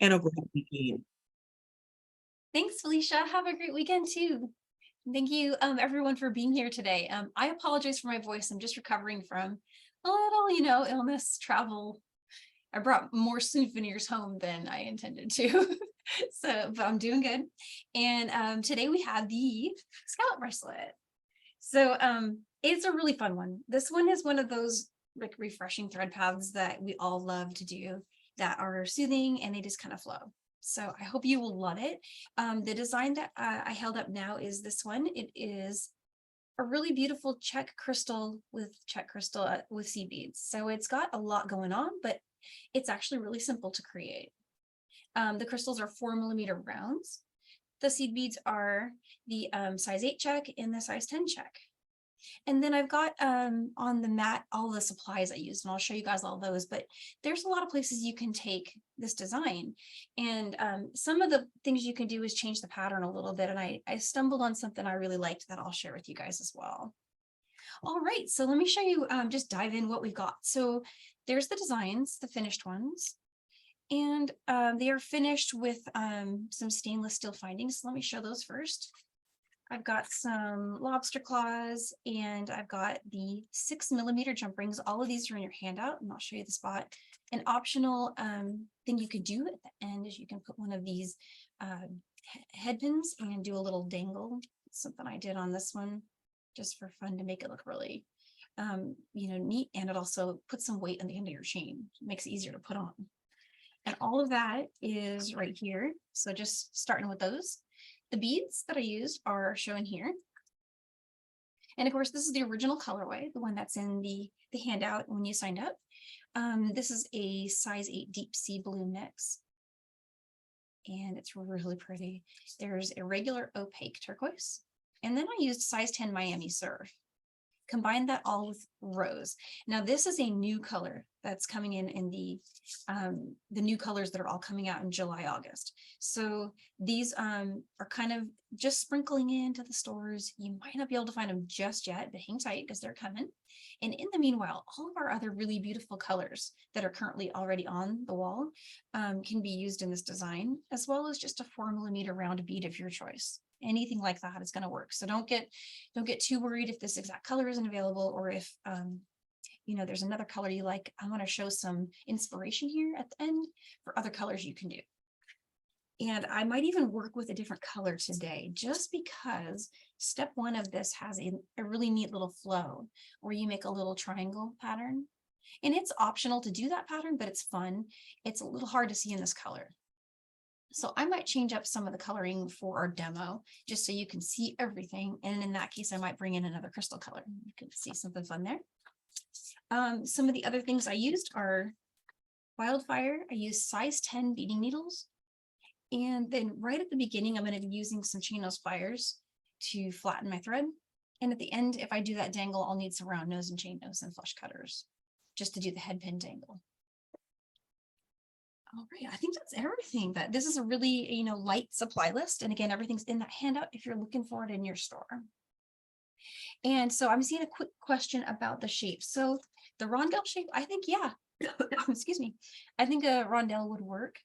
and a great weekend. Thanks, Felicia. Have a great weekend too. Thank you, everyone, for being here today. I apologize for my voice. I'm just recovering from a little, illness, travel. I brought more souvenirs home than I intended to. But I'm doing good. And today we have the scallop bracelet. So it's a really fun one. This one is one of those like refreshing thread paths that we all love to do that are soothing and they just kind of flow. So I hope you will love it. The design that I held up now is this one. It is a really beautiful Czech crystal with seed beads. So it's got a lot going on, but it's actually really simple to create. The crystals are 4mm rounds. The seed beads are the size 8 Czech and the size 10 Czech. And then I've got on the mat all the supplies I used, and I'll show you guys all those, but there's a lot of places you can take this design. And some of the things you can do is change the pattern a little bit. And I stumbled on something I really liked that I'll share with you guys as well. All right, so let me show you, just dive in what we've got. So there's the designs, the finished ones. And they are finished with some stainless steel findings. So let me show those first. I've got some lobster claws and I've got the 6mm jump rings. All of these are in your handout and I'll show you the spot. An optional thing you could do at the end is you can put one of these head pins and do a little dangle. It's something I did on this one just for fun to make it look really neat, and it also puts some weight on the end of your chain. It makes it easier to put on. And all of that is right here. So just starting with those. The beads that I used are shown here. And of course, this is the original colorway, the one that's in the handout when you signed up. This is a size 8 deep sea blue mix. And it's really pretty. There's a regular opaque turquoise. And then I used size 10 Miami Surf. Combine that all with rose. Now this is a new color that's coming in the new colors that are all coming out in July, August. So these are kind of just sprinkling into the stores. You might not be able to find them just yet, but hang tight because they're coming. And in the meanwhile, all of our other really beautiful colors that are currently already on the wall can be used in this design, as well as just a 4mm round bead of your choice. Anything like that is going to work. So don't get too worried if this exact color isn't available, or if there's another color you like. I want to show some inspiration here at the end for other colors you can do. And I might even work with a different color today, just because step 1 of this has a really neat little flow where you make a little triangle pattern. And it's optional to do that pattern, but it's fun. It's a little hard to see in this color. So I might change up some of the coloring for our demo, just so you can see everything. And in that case, I might bring in another crystal color. You can see something fun there. Some of the other things I used are Wildfire. I used size 10 beading needles. And then right at the beginning, I'm going to be using some chain nose pliers to flatten my thread. And at the end, if I do that dangle, I'll need some round nose and chain nose and flush cutters just to do the head pin dangle. All right, I think that's everything. But this is a really, light supply list. And again, everything's in that handout if you're looking for it in your store. And so I'm seeing a quick question about the shape. So the rondelle shape, I think, yeah, excuse me. I think a rondelle would work.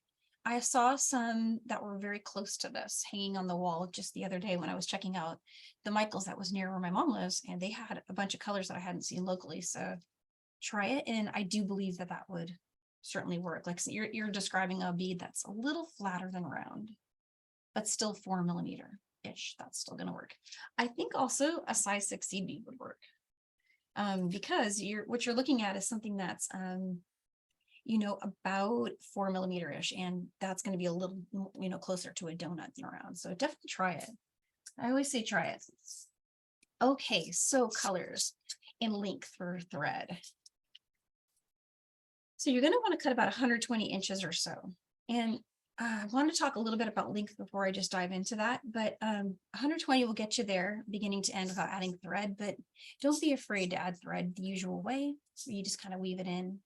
I saw some that were very close to this hanging on the wall just the other day when I was checking out the Michaels that was near where my mom lives, and they had a bunch of colors that I hadn't seen locally. So try it. And I do believe that that would certainly work. Like, so you're describing a bead that's a little flatter than round, but still 4mm-ish. That's still going to work. I think also a size 6 seed bead would work, because what you're looking at is something that's about 4mm-ish, and that's going to be a little closer to a donut than a round. So definitely try it. I always say try it. Okay, so colors and length for thread. So you're going to want to cut about 120 inches or so. And I want to talk a little bit about length before I just dive into that, but 120 will get you there beginning to end without adding thread, but don't be afraid to add thread the usual way. So you just kind of weave it in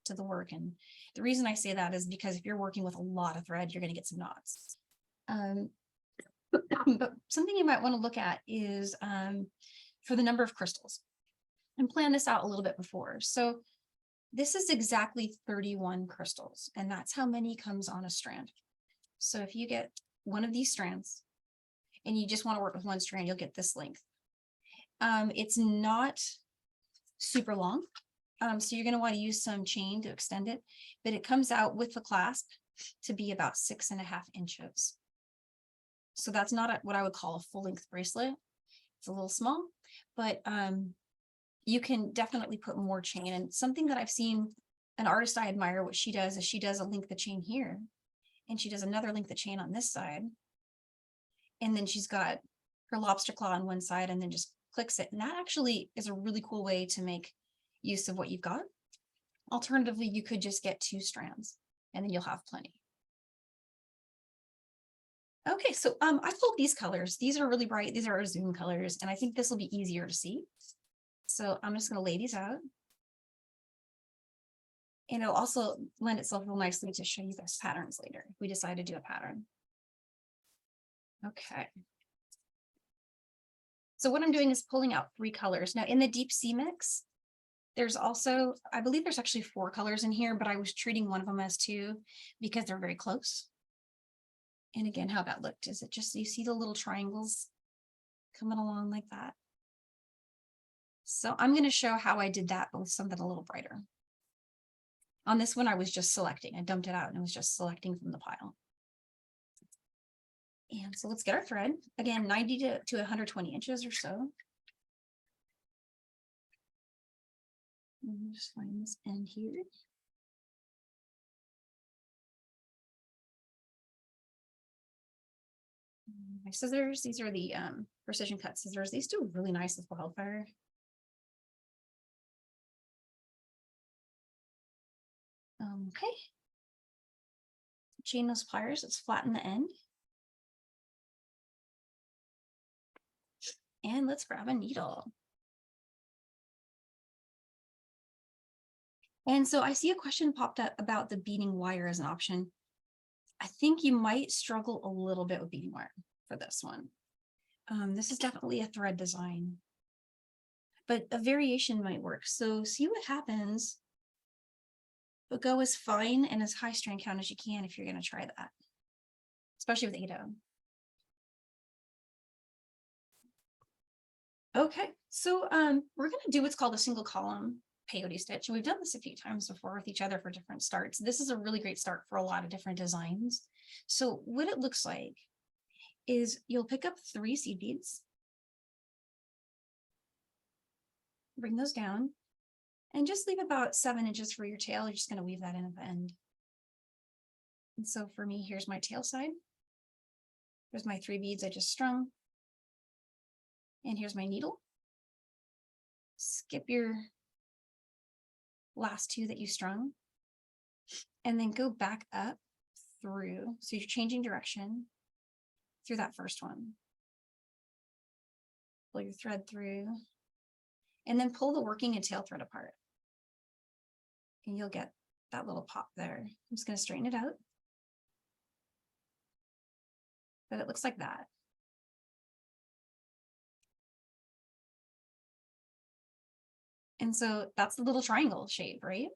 to the work. And the reason I say that is because if you're working with a lot of thread, you're going to get some knots. But something you might want to look at is for the number of crystals, and plan this out a little bit before. So this is exactly 31 crystals, and that's how many comes on a strand. So if you get one of these strands and you just want to work with one strand, you'll get this length. It's not super long, so you're going to want to use some chain to extend it, but it comes out with the clasp to be about 6.5 inches. So that's not what I would call a full length bracelet. It's a little small, but you can definitely put more chain. And something that I've seen an artist I admire, what she does is she does a length of chain here, and she does another length of chain on this side. And then she's got her lobster claw on one side and then just clicks it. And that actually is a really cool way to make use of what you've got. Alternatively, you could just get 2 strands and then you'll have plenty. Okay, so I pulled these colors. These are really bright. These are our Zoom colors, and I think this will be easier to see. So I'm just going to lay these out. And it'll also lend itself real nicely to show you guys patterns later if we decide to do a pattern. Okay. So what I'm doing is pulling out 3 colors. Now in the deep sea mix, there's also, I believe there's actually 4 colors in here, but I was treating one of them as 2 because they're very close. And again, how that looked, is it just, you see the little triangles coming along like that? So I'm going to show how I did that, but with something a little brighter. On this one, I was just selecting. I dumped it out and it was just selecting from the pile. And so let's get our thread. Again, 90 to 120 inches or so. Just find this end here. My scissors, these are the precision cut scissors. These do really nice with Wildfire. Okay. Chain those pliers, let's flatten the end. And let's grab a needle. And so I see a question popped up about the beading wire as an option. I think you might struggle a little bit with beading wire for this one. This is definitely a thread design, but a variation might work. So see what happens, but go as fine and as high strand count as you can if you're going to try that, especially with 8-0. Okay, so we're going to do what's called a single column peyote stitch. And we've done this a few times before with each other for different starts. This is a really great start for a lot of different designs. So what it looks like is you'll pick up 3 seed beads, bring those down, and just leave about 7 inches for your tail. You're just going to weave that in at the end. And so for me, here's my tail side. Here's my 3 beads I just strung. And here's my needle. Skip your last 2 that you strung, and then go back up through. So you're changing direction through that first one. Pull your thread through, and then pull the working and tail thread apart. And you'll get that little pop there. I'm just going to straighten it out. But it looks like that. And so that's the little triangle shape, right?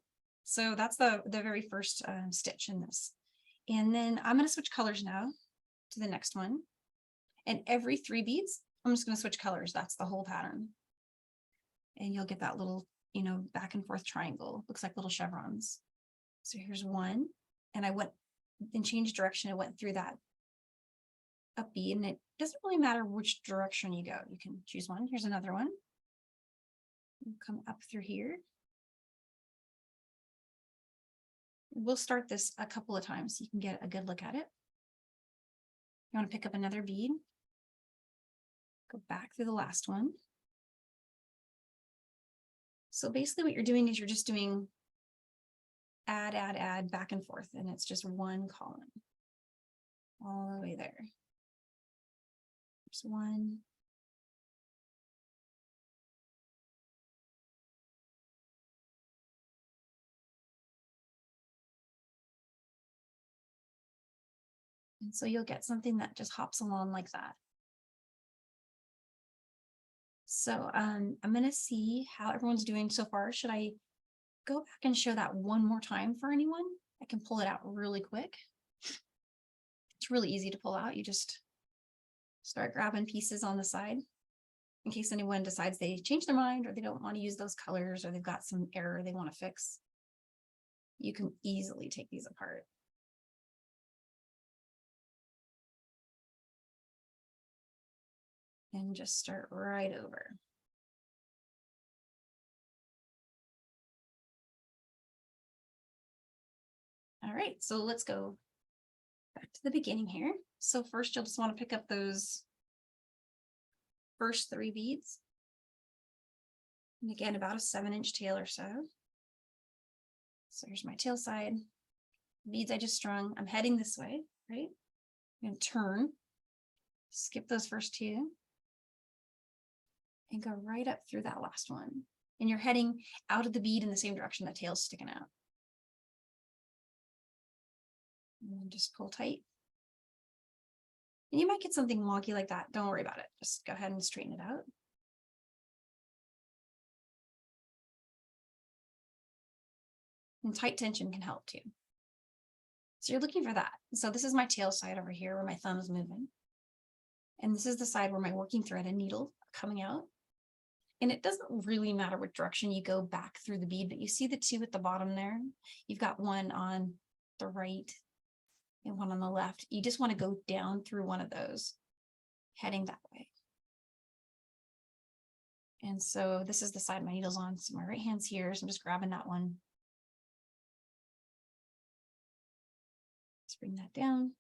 So that's the very first stitch in this. And then I'm going to switch colors now to the next one. And every 3 beads, I'm just going to switch colors. That's the whole pattern. And you'll get that little, you know, back and forth triangle. Looks like little chevrons. So here's one. And I went and changed direction. I went through that up bead. And it doesn't really matter which direction you go. You can choose one. Here's another one. Come up through here. We'll start this a couple of times so you can get a good look at it. You want to pick up another bead, go back through the last one. So basically what you're doing is you're just doing add, back and forth, and it's just one column all the way there. There's one. And so you'll get something that just hops along like that. So I'm going to see how everyone's doing so far. Should I go back and show that one more time for anyone. I can pull it out really quick. It's really easy to pull out. You just start grabbing pieces on the side in case anyone decides they change their mind or they don't want to use those colors or they've got some error they want to fix. You can easily take these apart. And just start right over. All right, so let's go back to the beginning here. So first you'll just want to pick up those first 3 beads. And again, about a 7-inch tail or so. So here's my tail side. Beads I just strung. I'm heading this way, right? I'm going to turn, skip those first 2, and go right up through that last one. And you're heading out of the bead in the same direction the tail's sticking out. And then just pull tight. And you might get something wonky like that. Don't worry about it. Just go ahead and straighten it out. And tight tension can help too. So you're looking for that. So this is my tail side over here where my thumb is moving. And this is the side where my working thread and needle are coming out. And it doesn't really matter what direction you go back through the bead, but you see the 2 at the bottom there? You've got one on the right and one on the left. You just want to go down through one of those, heading that way. And so this is the side my needle's on. So my right hand's here. So I'm just grabbing that one. Let's bring that down.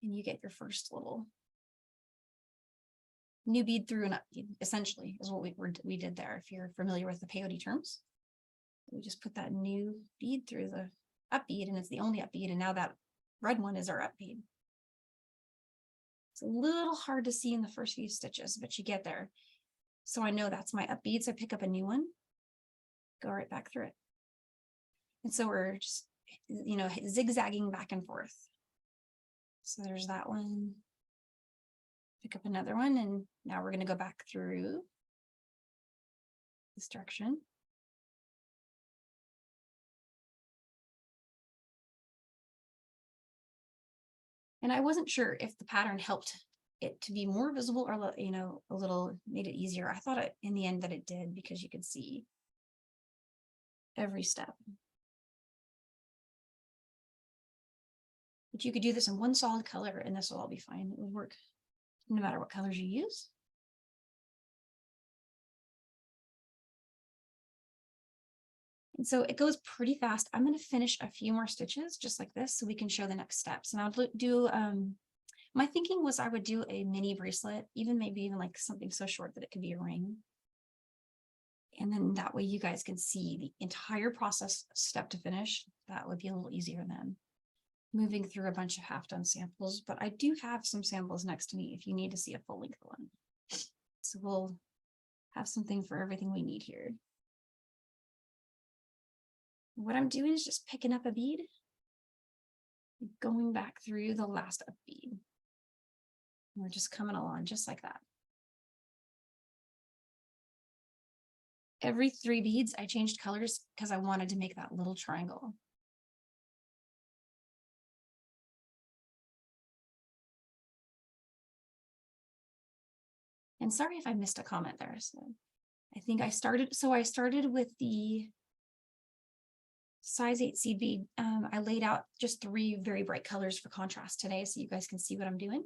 And you get your first little new bead through an up bead, essentially, is what we did there. If you're familiar with the peyote terms, we just put that new bead through the up bead, and it's the only up bead. And now that red one is our up bead. It's a little hard to see in the first few stitches, but you get there. So I know that's my up bead. So I pick up a new one, go right back through it. And so we're just, you know, zigzagging back and forth. So there's that one. Pick up another one, and now we're going to go back through this direction. And I wasn't sure if the pattern helped it to be more visible or, you know, a little made it easier. I thought in the end that it did, because you could see every step. But you could do this in one solid color and this will all be fine. It would work no matter what colors you use. And so it goes pretty fast. I'm going to finish a few more stitches just like this so we can show the next steps. And I'll do, my thinking was I would do a mini bracelet, maybe even like something so short that it could be a ring. And then that way you guys can see the entire process step to finish. That would be a little easier than moving through a bunch of half-done samples. But I do have some samples next to me if you need to see a full-length one. So we'll have something for everything we need here. What I'm doing is just picking up a bead, going back through the last up bead. And we're just coming along just like that. Every 3 beads, I changed colors because I wanted to make that little triangle. And sorry if I missed a comment there. So I think I started with the size 8 seed bead. I laid out just 3 very bright colors for contrast today so you guys can see what I'm doing.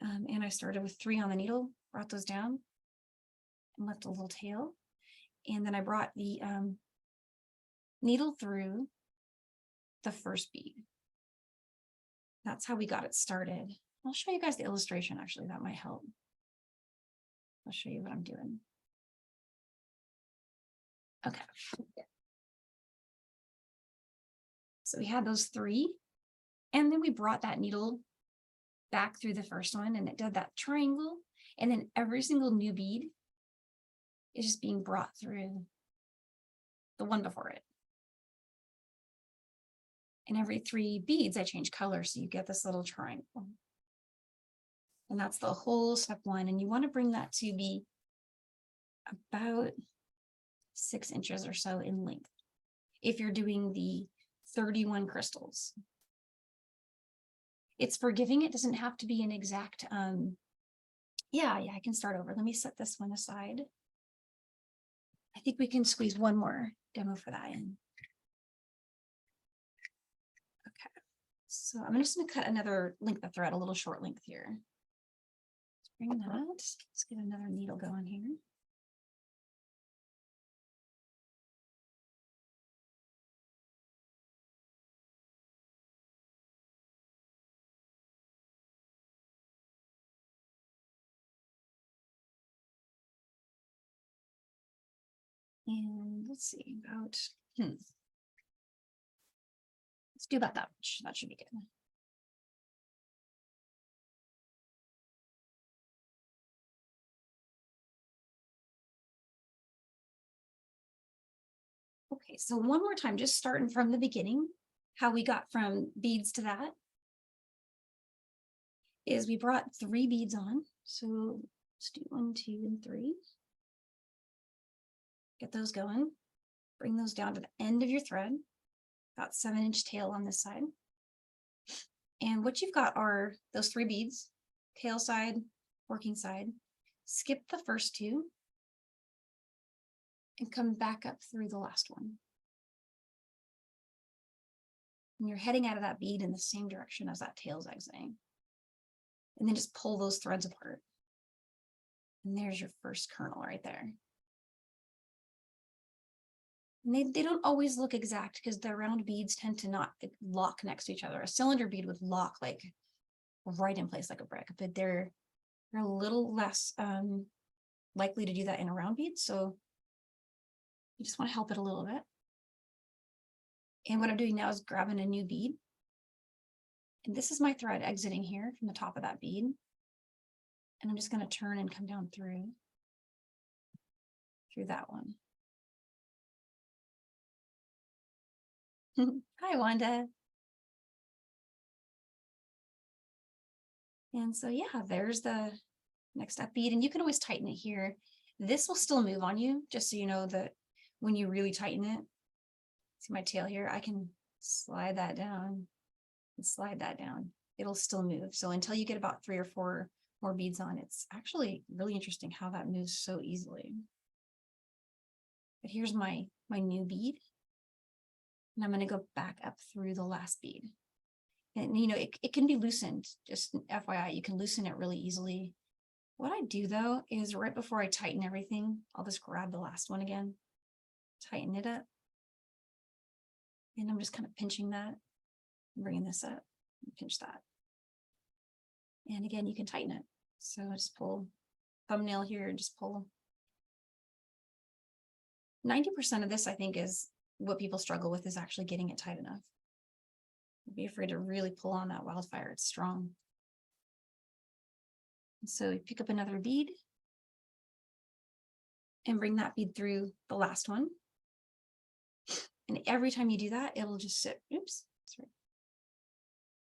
And I started with 3 on the needle, brought those down and left a little tail. And then I brought the needle through the first bead. That's how we got it started. I'll show you guys the illustration, actually, that might help. I'll show you what I'm doing. Okay. So we had those 3, and then we brought that needle back through the first one, and it did that triangle, and then every single new bead is just being brought through the one before it. And every 3 beads, I change color, so you get this little triangle. And that's the whole step 1, and you want to bring that to be about 6 inches or so in length. If you're doing the 31 crystals, it's forgiving. It doesn't have to be an exact, yeah, I can start over. Let me set this one aside. I think we can squeeze one more demo for that in. Okay, so I'm just gonna cut another length of thread, a little short length here. Let's bring that, let's get another needle going here. And let's see about, let's do about that much. That should be good. Okay, so one more time, just starting from the beginning, how we got from beads to that is we brought 3 beads on. So let's do 1, 2, and 3. Get those going. Bring those down to the end of your thread, about 7-inch tail on this side. And what you've got are those 3 beads, tail side, working side. Skip the first 2 and come back up through the last one. And you're heading out of that bead in the same direction as that tail's exiting. And then just pull those threads apart. And there's your first kernel right there. And they don't always look exact because the round beads tend to not lock next to each other. A cylinder bead would lock like right in place like a brick, but they're a little less likely to do that in a round bead. So you just want to help it a little bit. And what I'm doing now is grabbing a new bead. And this is my thread exiting here from the top of that bead. And I'm just going to turn and come down through that one. Hi, Wanda. And so, yeah, there's the next up bead. And you can always tighten it here. This will still move on you, just so you know that when you really tighten it, see my tail here, I can slide that down and slide that down. It'll still move. So until you get about 3 or 4 more beads on, it's actually really interesting how that moves so easily. But here's my new bead. And I'm going to go back up through the last bead. And, you know, it can be loosened, just FYI, you can loosen it really easily. What I do, though, is right before I tighten everything, I'll just grab the last one again, tighten it up. And I'm just kind of pinching that, bringing this up, and pinch that. And again, you can tighten it. So I just pull thumbnail here, just pull. 90% of this, I think, is what people struggle with, is actually getting it tight enough. Don't be afraid to really pull on that Wildfire. It's strong. And so you pick up another bead and bring that bead through the last one. And every time you do that, it'll just sit. Oops, sorry.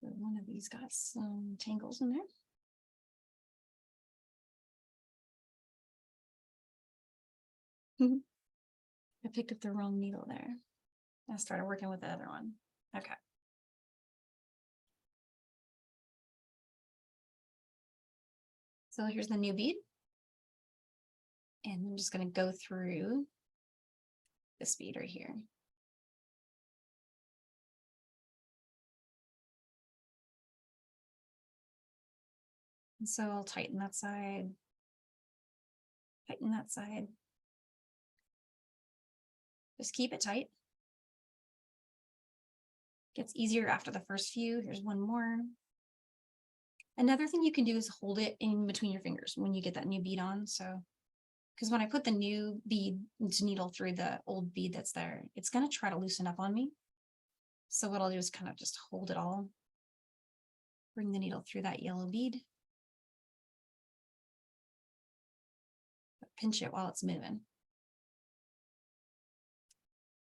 So one of these got some tangles in there. I picked up the wrong needle there. I started working with the other one. Okay. So here's the new bead. And I'm just going to go through this bead right here. And so I'll tighten that side, tighten that side. Just keep it tight. Gets easier after the first few. Here's one more. Another thing you can do is hold it in between your fingers when you get that new bead on. So, because when I put the new bead needle through the old bead that's there, it's going to try to loosen up on me. So what I'll do is kind of just hold it all. Bring the needle through that yellow bead. Pinch it while it's moving.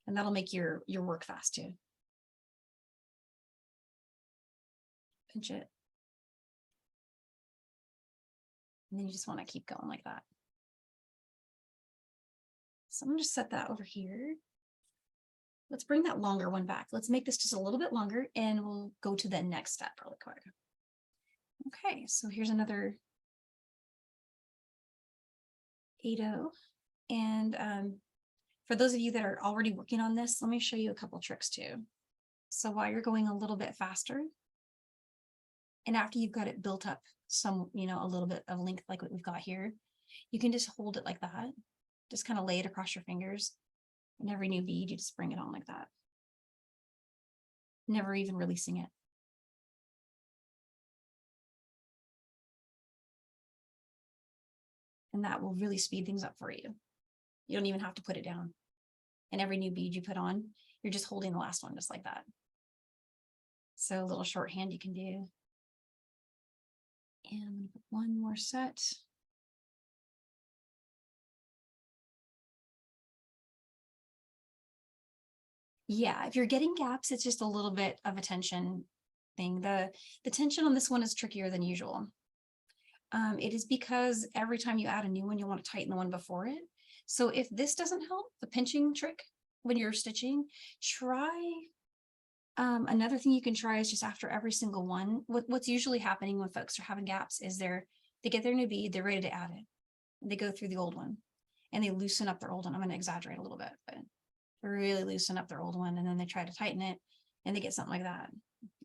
And that'll make your work fast too. Pinch it. And then you just want to keep going like that. So I'm going to set that over here. Let's bring that longer one back. Let's make this just a little bit longer and we'll go to the next step really quick. Okay, so here's another 8-0. And for those of you that are already working on this, let me show you a couple tricks too. So while you're going a little bit faster, and after you've got it built up some, a little bit of length like what we've got here, you can just hold it like that. Just kind of lay it across your fingers. And every new bead, you just bring it on like that. Never even releasing it. And that will really speed things up for you. You don't even have to put it down. And every new bead you put on, you're just holding the last one just like that. So a little shorthand you can do. And I'm going to put one more set. Yeah, if you're getting gaps, it's just a little bit of a tension thing. The tension on this one is trickier than usual. It is because every time you add a new one, you want to tighten the one before it. So if this doesn't help, the pinching trick when you're stitching, try another thing you can try is just after every single one. What's usually happening when folks are having gaps is they get their new bead, they're ready to add it. And they go through the old one and they loosen up their old one. I'm going to exaggerate a little bit, but really loosen up their old one, and then they try to tighten it and they get something like that.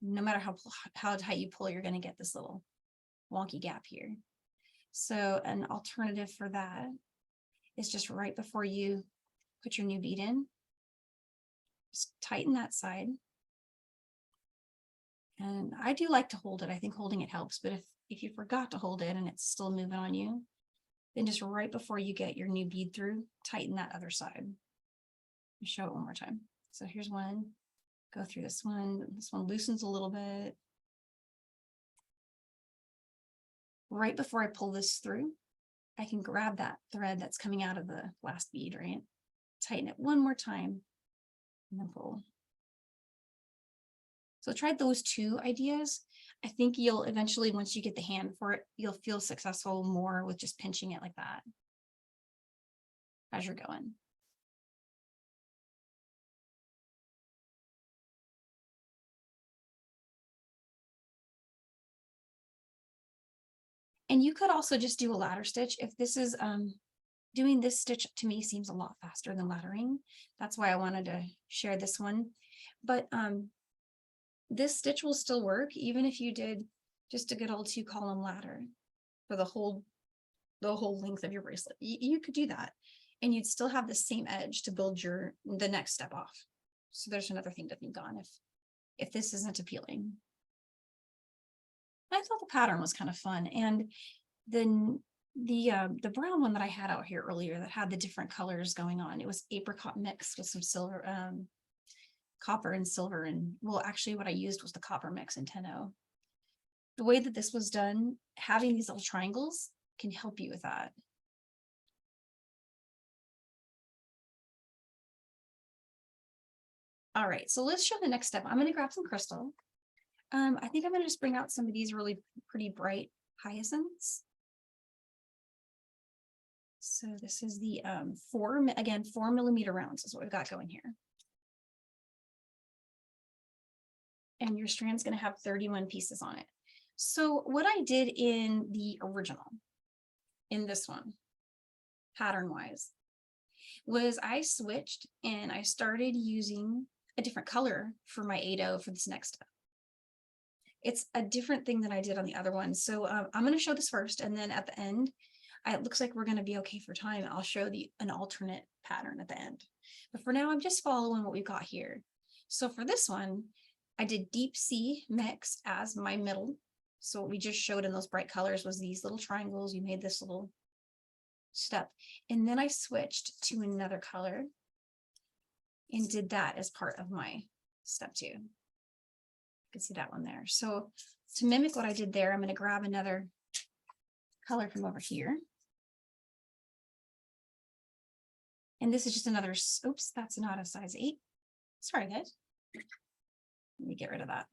No matter how tight you pull, you're going to get this little wonky gap here. So an alternative for that is just right before you put your new bead in, just tighten that side. And I do like to hold it. I think holding it helps, but if you forgot to hold it and it's still moving on you, then just right before you get your new bead through, tighten that other side. Show it one more time. So here's one, go through this one loosens a little bit. Right before I pull this through, I can grab that thread that's coming out of the last bead, right? Tighten it one more time and then pull. So try those two ideas. I think you'll eventually, once you get the hand for it, you'll feel successful more with just pinching it like that as you're going. And you could also just do a ladder stitch. If this is doing this stitch to me seems a lot faster than laddering. That's why I wanted to share this one. But this stitch will still work even if you did just a good old 2-column ladder for the whole length of your bracelet. You could do that and you'd still have the same edge to build the next step off. So there's another thing to think on if this isn't appealing. I thought the pattern was kind of fun, and then the brown one that I had out here earlier that had the different colors going on, it was apricot mixed with some silver, copper and silver, and well, actually what I used was the copper mix in 10-0. The way that this was done, having these little triangles can help you with that. All right, so let's show the next step. I'm going to grab some crystal. I think I'm going to just bring out some of these really pretty bright hyacinths. So this is the 4mm rounds is what we've got going here. And your strand's going to have 31 pieces on it. So what I did in the original, in this one, pattern-wise, was I switched and I started using a different color for my 8-0 for this next step. It's a different thing than I did on the other one. So I'm going to show this first, and then at the end, it looks like we're going to be okay for time. I'll show an alternate pattern at the end. But for now, I'm just following what we've got here. So for this one, I did deep sea mix as my middle. So what we just showed in those bright colors was these little triangles. You made this little step. And then I switched to another color and did that as part of my step 2. You can see that one there. So to mimic what I did there, I'm going to grab another color from over here. And this is just another, oops, that's not a size 8. Sorry, guys. Let me get rid of that.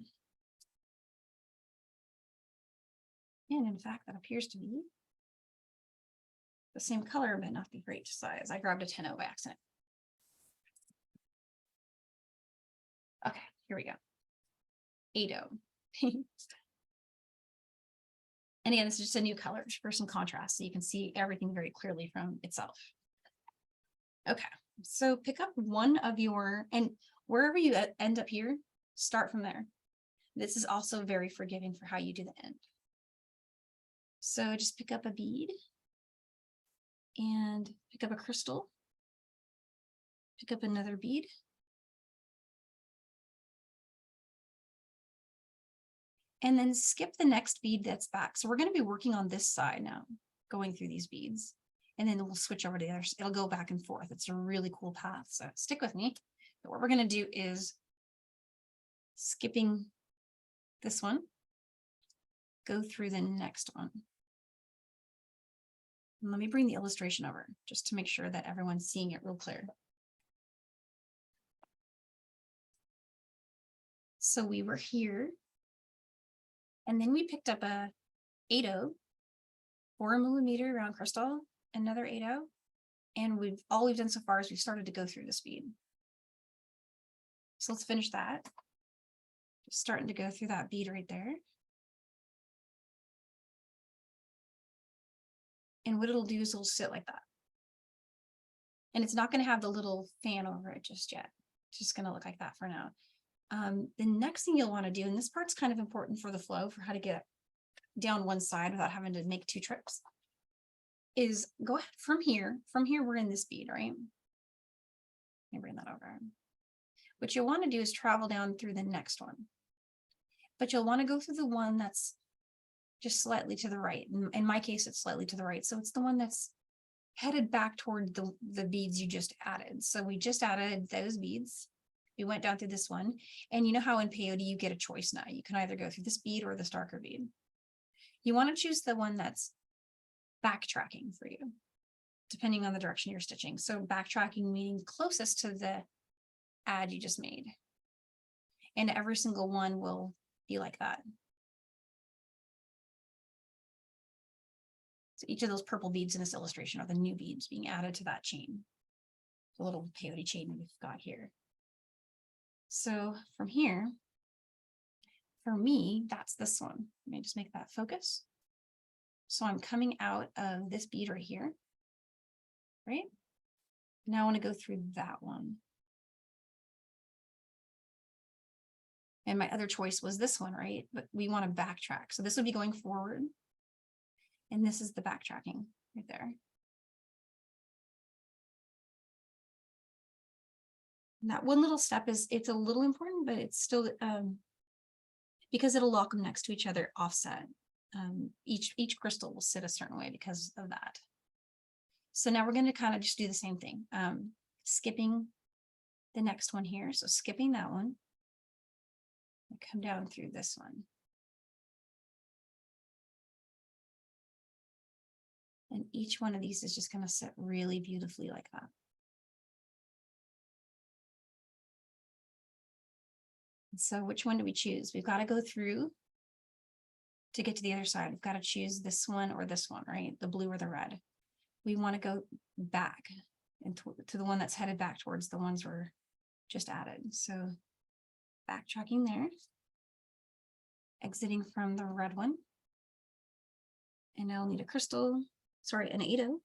And in fact, that appears to be the same color, but not the right size. I grabbed a 10-0 by accident. Okay, here we go. 8-0. And again, this is just a new color for some contrast, so you can see everything very clearly from itself. Okay, so pick up one of your, and wherever you end up here, start from there. This is also very forgiving for how you do the end. So just pick up a bead and pick up a crystal, pick up another bead. And then skip the next bead that's back. So we're going to be working on this side now, going through these beads, and then we'll switch over to the other. It'll go back and forth. It's a really cool path. So stick with me. But what we're going to do is skipping this one, go through the next one. And let me bring the illustration over just to make sure that everyone's seeing it real clear. So we were here. And then we picked up a 8-0, 4mm round crystal, another 8-0, and all we've done so far is we've started to go through this bead. So let's finish that. Just starting to go through that bead right there. And what it'll do is it'll sit like that. And it's not going to have the little fan over it just yet. It's just going to look like that for now. The next thing you'll want to do, and this part's kind of important for the flow, for how to get down one side without having to make two trips, is go ahead from here. From here, we're in this bead, right? Let me bring that over. What you'll want to do is travel down through the next one. But you'll want to go through the one that's just slightly to the right. In my case, it's slightly to the right. So it's the one that's headed back toward the beads you just added. So we just added those beads. We went down through this one, and you know how in peyote you get a choice now. You can either go through this bead or this darker bead. You want to choose the one that's backtracking for you, depending on the direction you're stitching. So backtracking meaning closest to the add you just made. And every single one will be like that. So each of those purple beads in this illustration are the new beads being added to that chain. The little peyote chain we've got here. So from here, for me, that's this one. Let me just make that focus. So I'm coming out of this bead right here, right? Now I want to go through that one. And my other choice was this one, right? But we want to backtrack. So this would be going forward. And this is the backtracking right there. And that one little step it's a little important, but it's still, because it'll lock them next to each other offset. Each crystal will sit a certain way because of that. So now we're going to kind of just do the same thing. Skipping the next one here. So skipping that one. Come down through this one. And each one of these is just going to sit really beautifully like that. And so which one do we choose? We've got to go through to get to the other side. We've got to choose this one or this one, right? The blue or the red. We want to go back and to the one that's headed back towards the ones we're just added. So backtracking there, exiting from the red one. And now I'll need a crystal, sorry, an 8-0,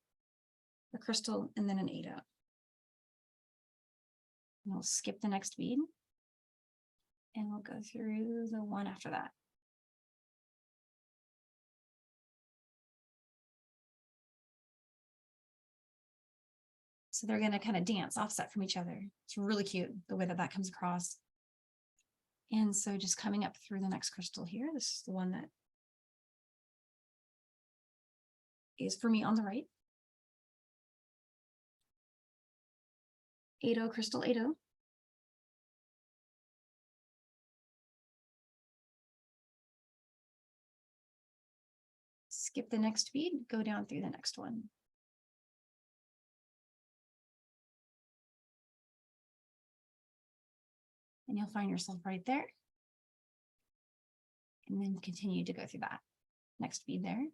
a crystal, and then an 8-0. And we'll skip the next bead. And we'll go through the one after that. So they're going to kind of dance offset from each other. It's really cute the way that that comes across. And so just coming up through the next crystal here, this is the one that is for me on the right. 8-0 crystal, 8-0. Skip the next bead, go down through the next one. And you'll find yourself right there. And then continue to go through that next bead there.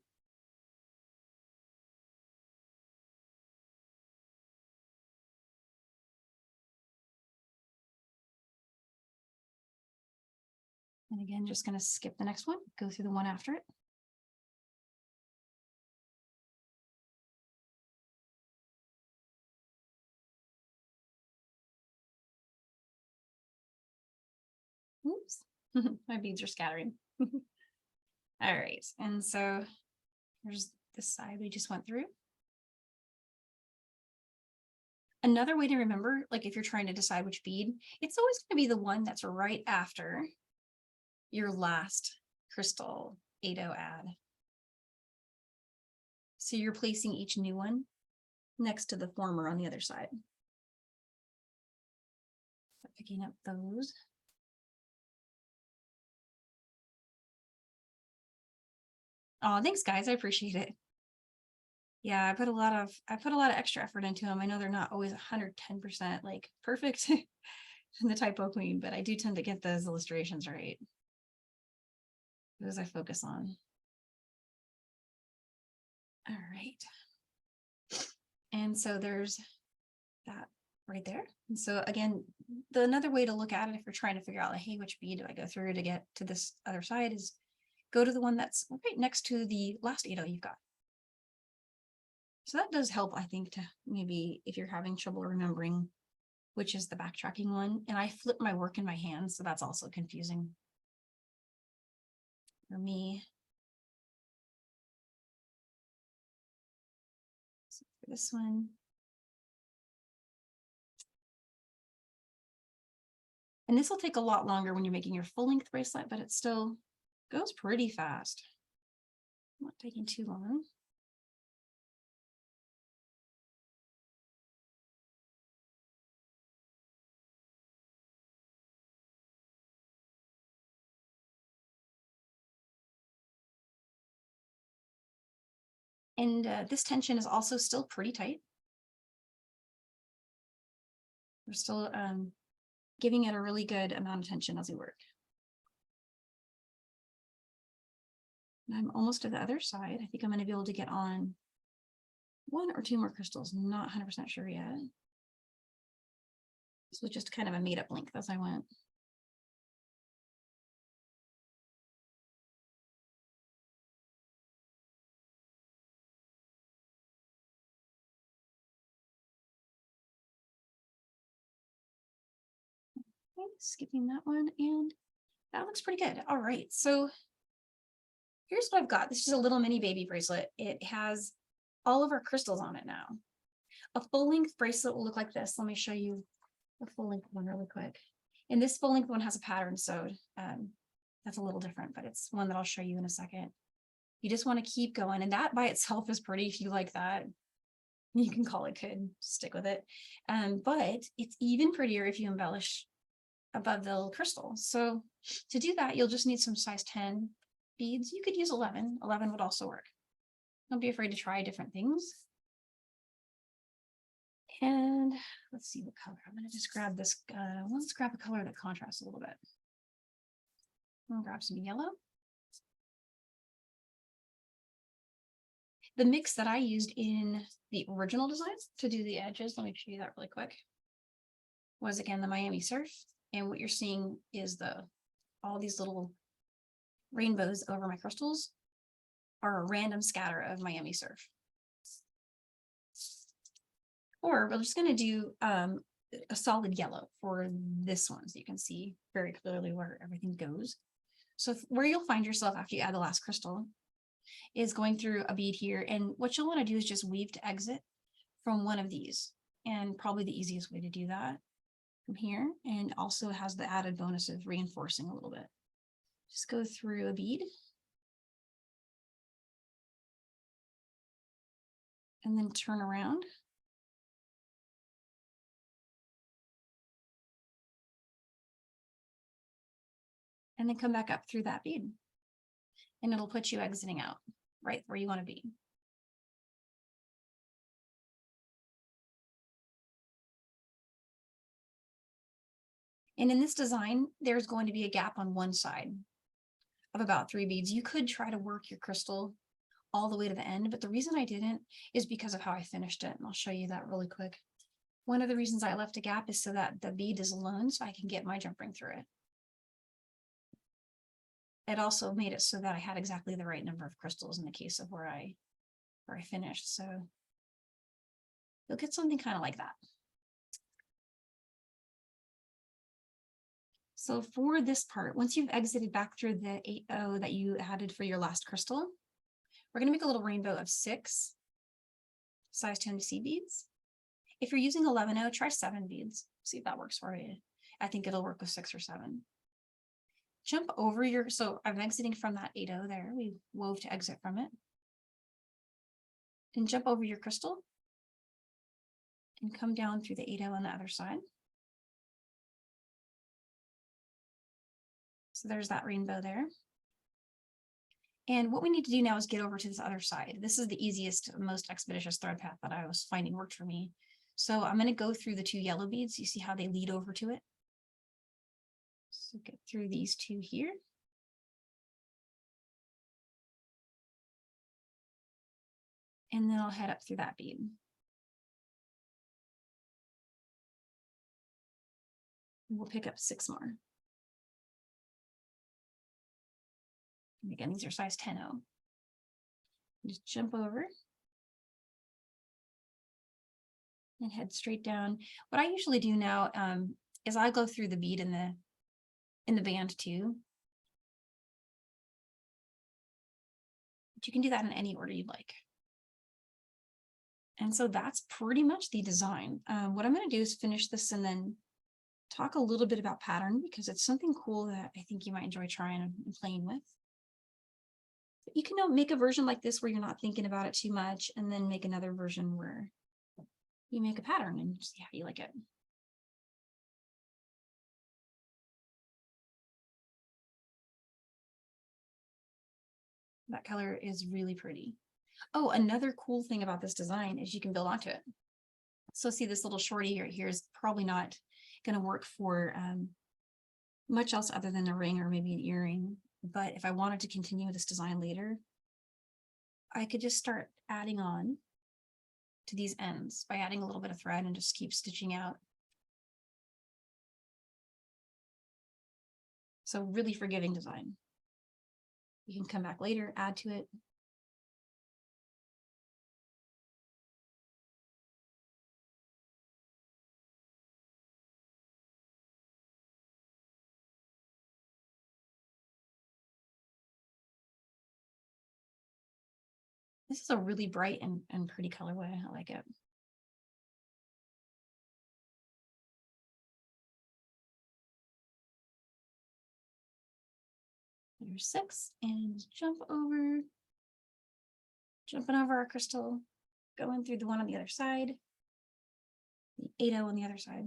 And again, just going to skip the next one, go through the one after it. Oops, my beads are scattering. All right, and so here's this side we just went through. Another way to remember, like if you're trying to decide which bead, it's always going to be the one that's right after your last crystal 8-0 add. So you're placing each new one next to the former on the other side. Picking up those. Oh, thanks guys, I appreciate it. Yeah, I put a lot of extra effort into them. I know they're not always 110% like perfect in the typo queen, but I do tend to get those illustrations right. Those I focus on. All right. And so there's that right there. And so again, another way to look at it, if you're trying to figure out like, hey, which bead do I go through to get to this other side, is go to the one that's right next to the last 8-0 you've got. So that does help, I think, to maybe if you're having trouble remembering which is the backtracking one. And I flip my work in my hands, so that's also confusing for me. So for this one. And this will take a lot longer when you're making your full length bracelet, but it still goes pretty fast. Not taking too long. And this tension is also still pretty tight. We're still giving it a really good amount of tension as we work. And I'm almost to the other side. I think I'm going to be able to get on 1 or 2 more crystals. Not 100% sure yet. This was just kind of a made up length as I went. Okay, skipping that one, and that looks pretty good. All right, so here's what I've got. This is a little mini baby bracelet. It has all of our crystals on it now. A full length bracelet will look like this. Let me show you a full length one really quick. And this full length one has a pattern sewed. That's a little different, but it's one that I'll show you in a second. You just want to keep going, and that by itself is pretty. If you like that, you can call it good, stick with it. But it's even prettier if you embellish above the little crystal. So to do that, you'll just need some size 10 beads. You could use 11. 11 would also work. Don't be afraid to try different things. And let's see what color. I'm going to just grab this. Let's grab a color that contrasts a little bit. I'm going to grab some yellow. The mix that I used in the original designs to do the edges, let me show you that really quick, was again the Miami Surf. And what you're seeing is all these little rainbows over my crystals are a random scatter of Miami Surf. Or we're just going to do a solid yellow for this one, so you can see very clearly where everything goes. So where you'll find yourself after you add the last crystal is going through a bead here. And what you'll want to do is just weave to exit from one of these. And probably the easiest way to do that from here, and also has the added bonus of reinforcing a little bit. Just go through a bead. And then turn around. And then come back up through that bead. And it'll put you exiting out right where you want to be. And in this design, there's going to be a gap on one side of about 3 beads. You could try to work your crystal all the way to the end, but the reason I didn't is because of how I finished it. And I'll show you that really quick. One of the reasons I left a gap is so that the bead is alone, so I can get my jump ring through it. it also made it so that I had exactly the right number of crystals in the case of where I finished. So you'll get something kind of like that. So for this part, once you've exited back through the 8O that you added for your last crystal, we're going to make a little rainbow of 6 size 10C beads. If you're using 11O, try 7 beads. See if that works for you. I think it'll work with 6 or 7. Jump over your, so I'm exiting from that 8O there. We wove to exit from it. And jump over your crystal and come down through the 8O on the other side. So there's that rainbow there. And what we need to do now is get over to this other side. This is the easiest, most expeditious thread path that I was finding worked for me. So I'm going to go through the 2 yellow beads. You see how they lead over to it? So get through these 2 here. And then I'll head up through that bead. And we'll pick up 6 more. And again, these are size 10O. Just jump over and head straight down. What I usually do now is I go through the bead in the band too. But you can do that in any order you'd like. And so that's pretty much the design. What I'm going to do is finish this and then talk a little bit about pattern, because it's something cool that I think you might enjoy trying and playing with. But you can make a version like this where you're not thinking about it too much, and then make another version where you make a pattern and see how you like it. That color is really pretty. Oh, another cool thing about this design is you can build onto it. So see, this little shorty right here is probably not going to work for much else other than a ring or maybe an earring. But if I wanted to continue with this design later, I could just start adding on to these ends by adding a little bit of thread and just keep stitching out. So really forgiving design. You can come back later, add to it. This is a really bright and pretty colorway. I like it. There's 6, and jumping over our crystal, going through the one on the other side, the 8O on the other side.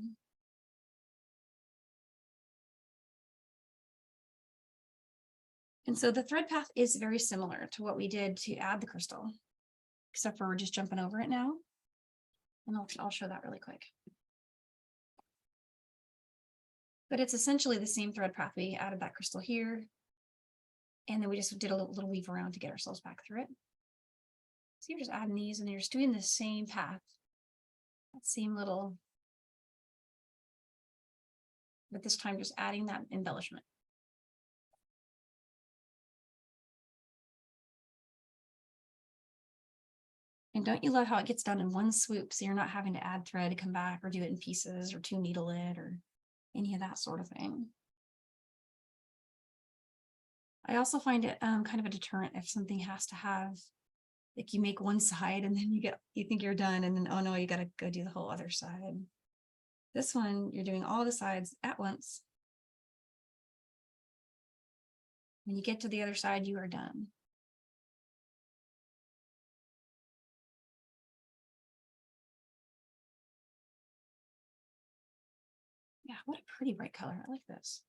And so the thread path is very similar to what we did to add the crystal, except for we're just jumping over it now. And I'll show that really quick. But it's essentially the same thread path. We added that crystal here, and then we just did a little weave around to get ourselves back through it. So you're just adding these, and you're just doing the same path, that same little, but this time just adding that embellishment. And don't you love how it gets done in one swoop, so you're not having to add thread to come back or do it in pieces or 2 needle it or any of that sort of thing. I also find it kind of a deterrent if something has to have, like you make one side and then you think you're done, and then, oh no, you got to go do the whole other side. This one, you're doing all the sides at once. When you get to the other side, you are done. Yeah, what a pretty bright color. I like this.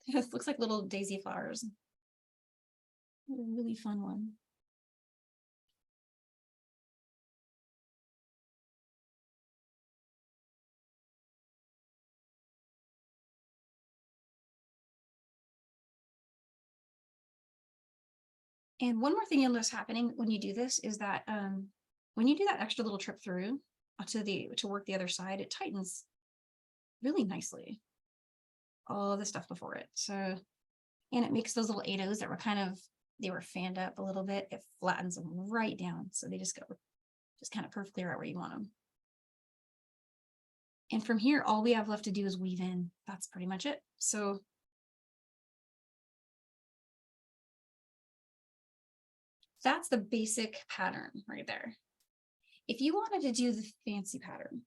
It looks like little daisy flowers. A really fun one. And one more thing you'll notice happening when you do this is that when you do that extra little trip through to work the other side, it tightens really nicely. all the stuff before it. So, and it makes those little 8-0s that were they were fanned up a little bit. It flattens them right down. So they just go just kind of perfectly right where you want them. And from here, all we have left to do is weave in. That's pretty much it. So that's the basic pattern right there. If you wanted to do the fancy pattern,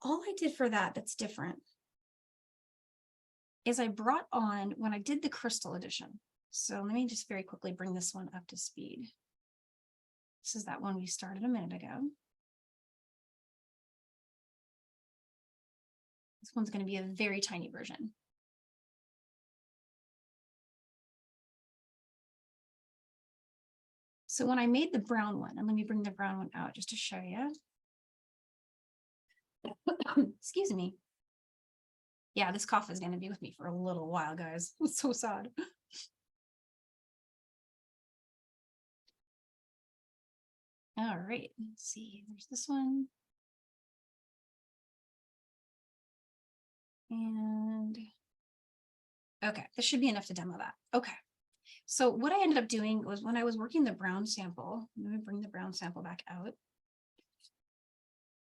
all I did for that's different is I brought on, when I did the crystal edition. So let me just very quickly bring this one up to speed. This is that one we started a minute ago. This one's going to be a very tiny version. So when I made the brown one, and let me bring the brown one out just to show you. Excuse me. Yeah, this cough is going to be with me for a little while, guys. It's so sad. All right, let's see. There's this one. And okay, this should be enough to demo that. Okay. So what I ended up doing was when I was working the brown sample, let me bring the brown sample back out,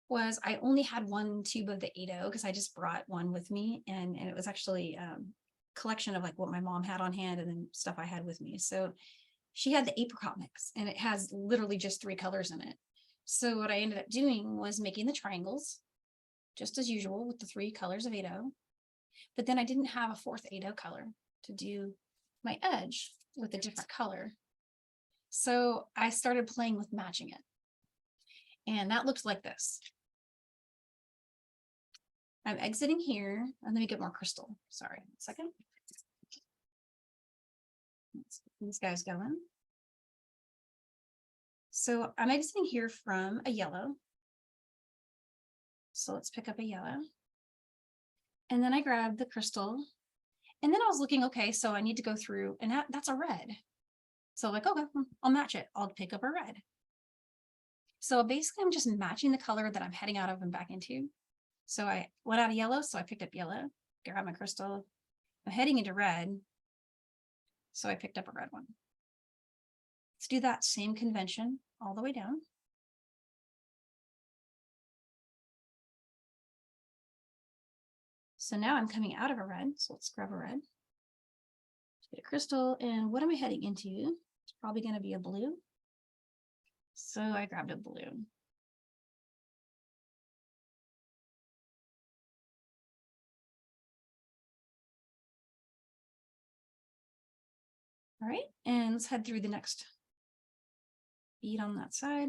was I only had one tube of the 8-0 because I just brought one with me, and it was actually a collection of like what my mom had on hand and then stuff I had with me. So she had the apricot mix, and it has literally just 3 colors in it. So what I ended up doing was making the triangles just as usual with the 3 colors of 8-0, but then I didn't have a 4th 8-0 color to do my edge with a different color. So I started playing with matching it. And that looked like this. I'm exiting here, and let me get more crystal. Sorry, 1 second. Let's get these guys going. So I'm exiting here from a yellow. So let's pick up a yellow. And then I grabbed the crystal. And then I was looking, okay, so I need to go through, and that's a red. So like, okay, I'll match it. I'll pick up a red. So basically I'm just matching the color that I'm heading out of and back into. So I went out of yellow, so I picked up yellow, grabbed my crystal. I'm heading into red, so I picked up a red one. Let's do that same convention all the way down. So now I'm coming out of a red, so let's grab a red. Get a crystal, and what am I heading into? It's probably going to be a blue. So I grabbed a blue. All right, and let's head through the next bead on that side.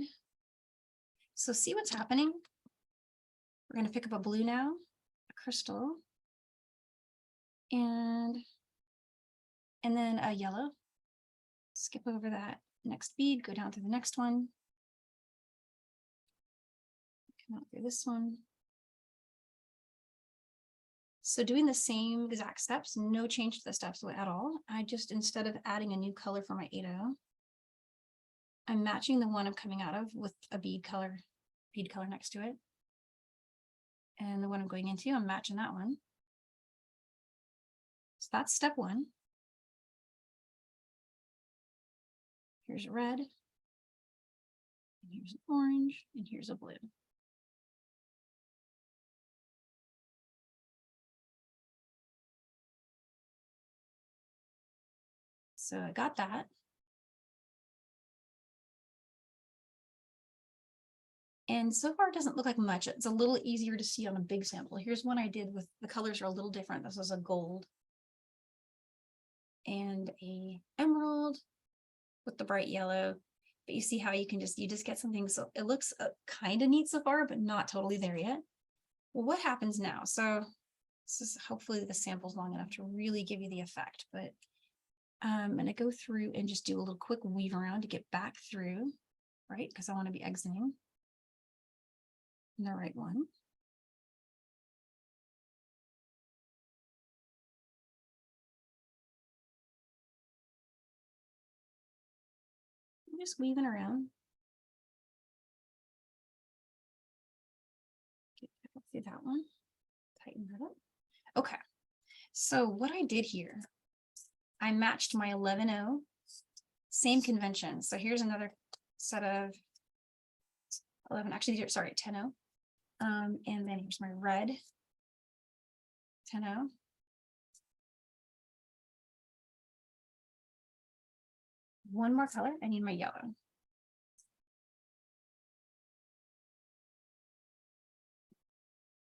So see what's happening? We're going to pick up a blue now, a crystal, and then a yellow. Skip over that next bead, go down to the next one. Come out through this one. So doing the same exact steps, no change to the steps at all. I just, instead of adding a new color for my 8-0, I'm matching the one I'm coming out of with a bead color next to it. And the one I'm going into, I'm matching that one. So that's step 1. Here's a red, and here's an orange, and here's a blue. So I got that. And so far it doesn't look like much. It's a little easier to see on a big sample. Here's one I did with, the colors are a little different. This is a gold and a emerald with the bright yellow. But you see how you just get something, so it looks kind of neat so far, but not totally there yet. Well, what happens now? So this is, hopefully the sample's long enough to really give you the effect, but I'm going to go through and just do a little quick weave around to get back through, right? Because I want to be exiting in the right one. I'm just weaving around. Get back up through that one, tighten that up. Okay, so what I did here, I matched my 11-0, same convention. So here's another set of 11, actually, sorry, 10-0. And then here's my red 10-0. One more color, I need my yellow.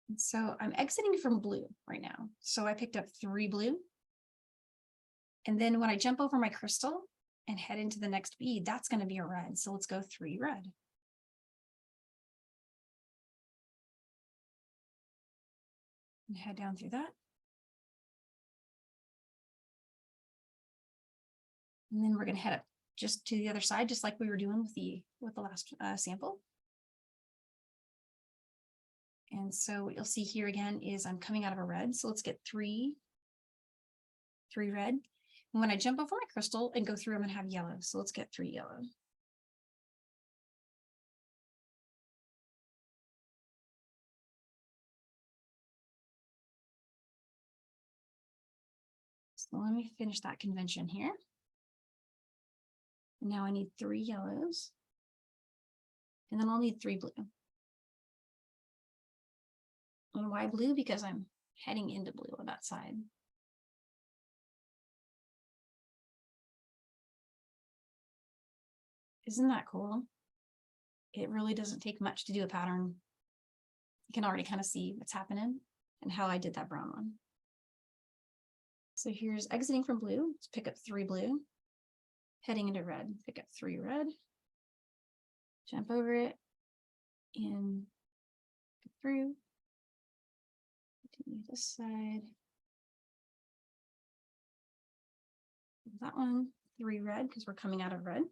And so I'm exiting from blue right now. So I picked up 3 blue. And then when I jump over my crystal and head into the next bead, that's going to be a red. So let's go 3 red. And head down through that. And then we're going to head up just to the other side, just like we were doing with the last sample. And so what you'll see here again is I'm coming out of a red. So let's get 3 red. And when I jump over my crystal and go through, I'm going to have yellow. So let's get 3 yellow. So let me finish that convention here. And now I need 3 yellows. And then I'll need 3 blue. And why blue? Because I'm heading into blue on that side. Isn't that cool? It really doesn't take much to do a pattern. You can already kind of see what's happening and how I did that brown one. So here's exiting from blue. Let's pick up 3 blue, heading into red, pick up 3 red, jump over it, and go through. Continue this side. That one, 3 red because we're coming out of red.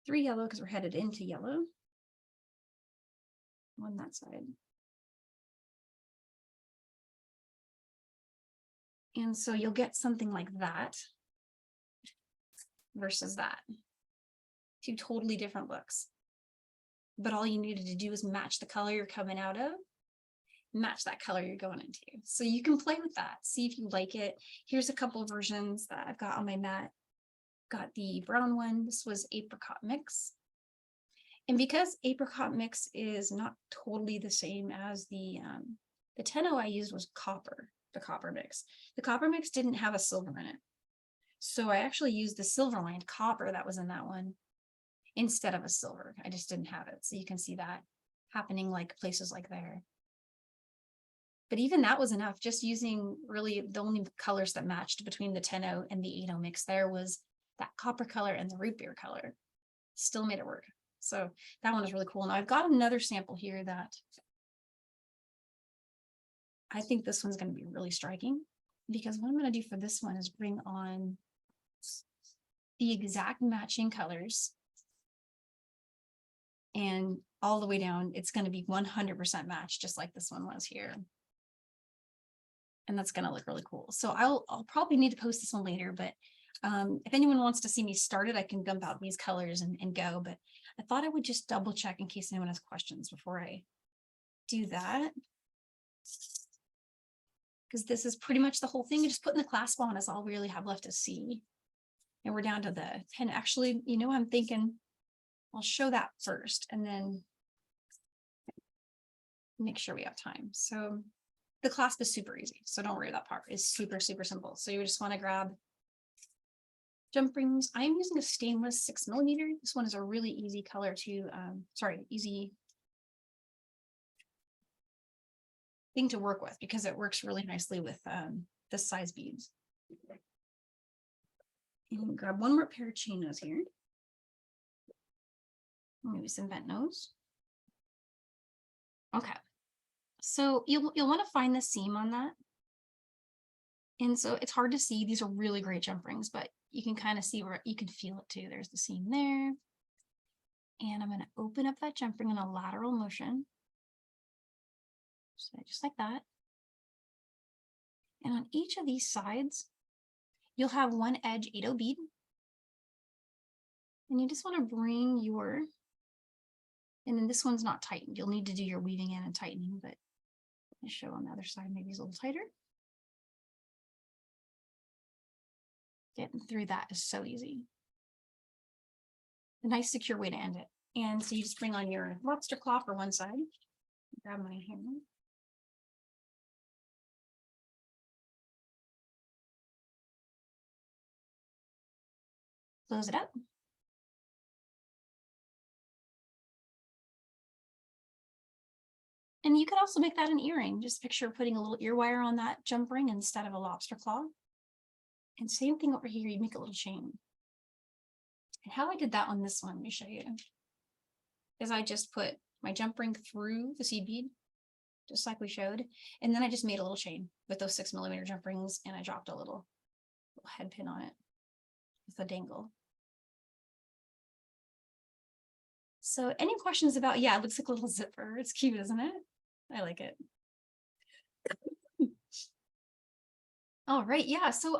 3 yellow because we're headed into yellow. On that side. And so you'll get something like that versus that. 2 totally different looks. But all you needed to do is match the color you're coming out of, match that color you're going into. So you can play with that, see if you like it. Here's a couple of versions that I've got on my mat. Got the brown one. This was apricot mix. And because apricot mix is not totally the same as the 10-0 I used was copper, the copper mix. The copper mix didn't have a silver in it. So I actually used the silver lined copper that was in that one instead of a silver. I just didn't have it. So you can see that happening like places like there. But even that was enough. Just using really the only colors that matched between the 10-0 and the 8-0 mix there was that copper color and the root beer color. Still made it work. So that one is really cool. Now I've got another sample here that I think this one's going to be really striking, because what I'm going to do for this one is bring on the exact matching colors, and all the way down, it's going to be 100% matched, just like this one was here. And that's going to look really cool. So I'll probably need to post this one later, but if anyone wants to see me start it, I can gump out these colors and go, but I thought I would just double check in case anyone has questions before I do that. Because this is pretty much the whole thing. You just put in the clasp on is all we really have left to see. And we're down to the 10. Actually, you know, I'm thinking I'll show that first and then make sure we have time. So the clasp is super easy. So don't worry, that part is super, super simple. So you just want to grab jump rings. I am using a stainless 6mm. This one is a really easy color to, easy thing to work with because it works really nicely with this size beads. And grab one more pair of chain nose here. Maybe some bent nose. Okay. So you'll want to find the seam on that. And so it's hard to see. These are really great jump rings, but you can kind of see where you can feel it too. There's the seam there. And I'm going to open up that jump ring in a lateral motion. So just like that. And on each of these sides, you'll have one edge 8-0 bead. And you just want to bring your, and then this one's not tightened. You'll need to do your weaving in and tightening, but Let's show on the other side, maybe it's a little tighter. Getting through that is so easy. A nice secure way to end it. And so you just bring on your lobster claw for one side. Grab my hand. Close it up. And you could also make that an earring. Just picture putting a little ear wire on that jump ring instead of a lobster claw. And same thing over here, you make a little chain. And how I did that on this one, let me show you. Is I just put my jump ring through the seed bead, just like we showed. And then I just made a little chain with those 6mm jump rings, and I dropped a little head pin on it with a dangle. So any questions about, yeah, it looks like a little zipper. It's cute, isn't it? I like it. All right, yeah, so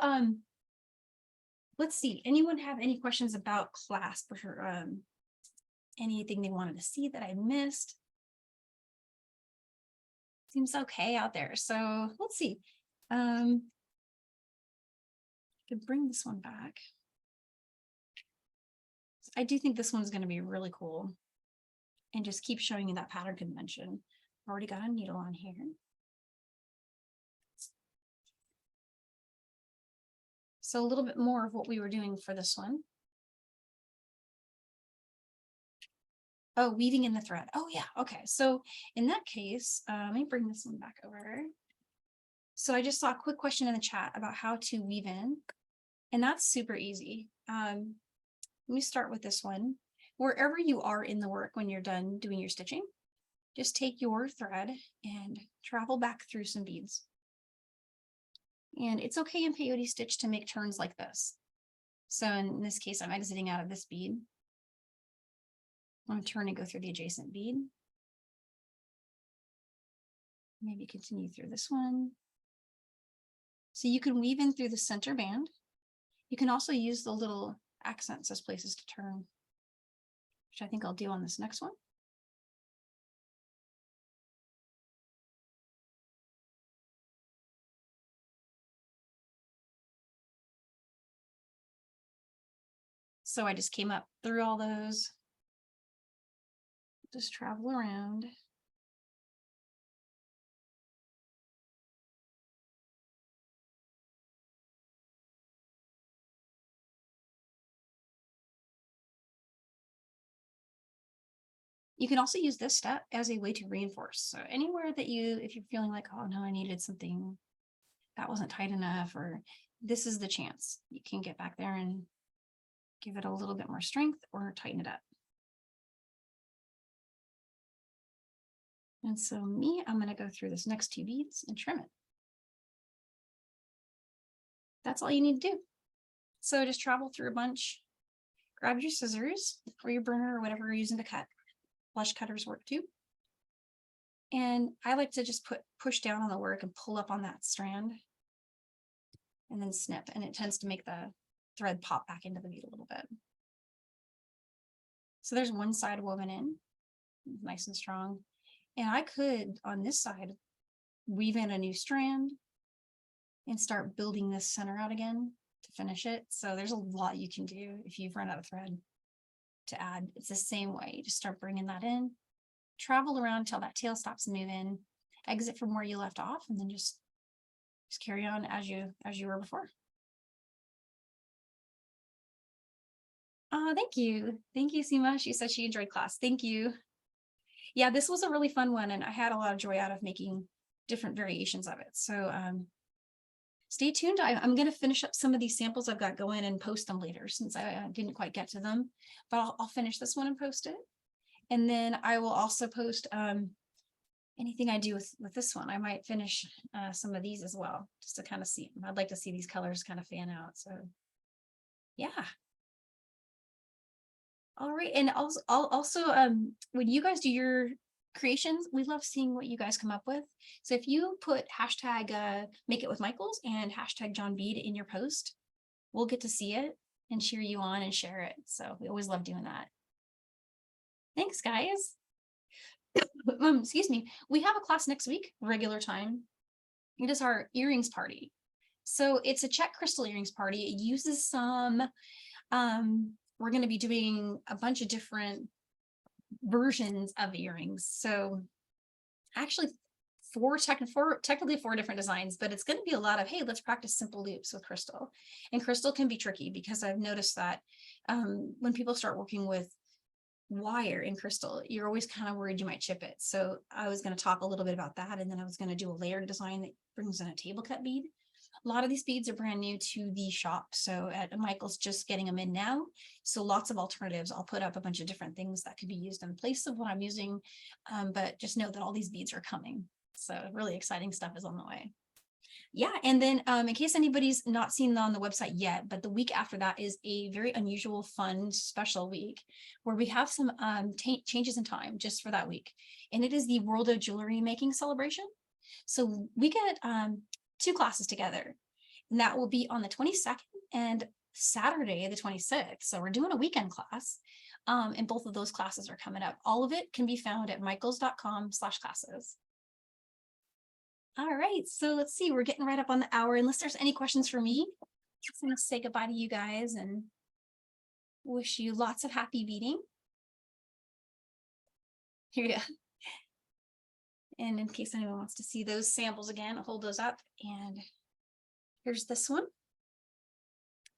let's see, anyone have any questions about clasp or anything they wanted to see that I missed? Seems okay out there. So let's see. I could bring this one back. I do think this one's going to be really cool. And just keep showing you that pattern convention. Already got a needle on here. So a little bit more of what we were doing for this one. Oh, weaving in the thread. Oh yeah, okay. So in that case, let me bring this one back over. So I just saw a quick question in the chat about how to weave in, and that's super easy. Let me start with this one. Wherever you are in the work when you're done doing your stitching, just take your thread and travel back through some beads. And it's okay in peyote stitch to make turns like this. So in this case, I'm exiting out of this bead. I'm going to turn and go through the adjacent bead. Maybe continue through this one. So you can weave in through the center band. You can also use the little accents as places to turn, which I think I'll do on this next one. So I just came up through all those, just travel around. You can also use this step as a way to reinforce. So anywhere that if you're feeling like, oh no, I needed something that wasn't tight enough, or this is the chance. You can get back there and give it a little bit more strength or tighten it up. And so I'm going to go through this next 2 beads and trim it. That's all you need to do. So just travel through a bunch, grab your scissors or your burner or whatever you're using to cut. Flush cutters work too. And I like to just push down on the work and pull up on that strand and then snip. And it tends to make the thread pop back into the bead a little bit. So there's one side woven in, nice and strong. And I could, on this side, weave in a new strand and start building this center out again to finish it. So there's a lot you can do if you've run out of thread to add. It's the same way. You just start bringing that in, travel around until that tail stops moving, exit from where you left off, and then just carry on as you were before. Thank you. Thank you, Seema. She said she enjoyed class. Thank you. Yeah, this was a really fun one, and I had a lot of joy out of making different variations of it. So stay tuned. I'm going to finish up some of these samples I've got going and post them later since I didn't quite get to them, but I'll finish this one and post it. And then I will also post anything I do with this one. I might finish some of these as well, just to kind of see them. I'd like to see these colors kind of fan out. So yeah. All right. And also when you guys do your creations, we love seeing what you guys come up with. So if you put hashtag make it with Michaels and hashtag John Bead in your post, we'll get to see it and cheer you on and share it. So we always love doing that. Thanks, guys. excuse me, we have a class next week, regular time. It is our earrings party. So it's a Czech crystal earrings party. It uses some, we're going to be doing a bunch of different versions of earrings. So actually technically four different designs, but it's going to be a lot of, hey, let's practice simple loops with crystal. And crystal can be tricky because I've noticed that when people start working with wire in crystal, you're always kind of worried you might chip it. So I was going to talk a little bit about that, and then I was going to do a layered design that brings in a table cut bead. A lot of these beads are brand new to the shop, so at Michael's just getting them in now. So lots of alternatives. I'll put up a bunch of different things that could be used in place of what I'm using, but just know that all these beads are coming. So really exciting stuff is on the way. Yeah, and then in case anybody's not seen on the website yet, but the week after that is a very unusual, fun, special week where we have some changes in time just for that week. And it is the World of Jewelry Making celebration. So we get 2 classes together, and that will be on the 22nd and Saturday, the 26th. So we're doing a weekend class, and both of those classes are coming up. All of it can be found at michaels.com/classes. All right, so let's see, we're getting right up on the hour. Unless there's any questions for me, I'm going to say goodbye to you guys and wish you lots of happy beading. Here we go. And in case anyone wants to see those samples again, I'll hold those up. And here's this one.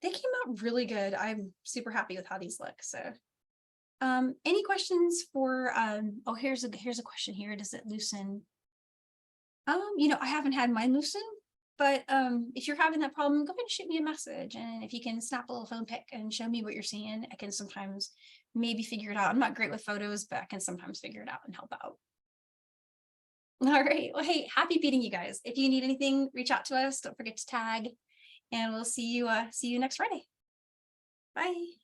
They came out really good. I'm super happy with how these look. So any questions for, oh, here's a question here. Does it loosen? You know, I haven't had mine loosen, but if you're having that problem, go ahead and shoot me a message. And if you can snap a little phone pic and show me what you're seeing, I can sometimes maybe figure it out. I'm not great with photos, but I can sometimes figure it out and help out. All right. Well, hey, happy beading, you guys. If you need anything, reach out to us. Don't forget to tag, and we'll see you next Friday. Bye.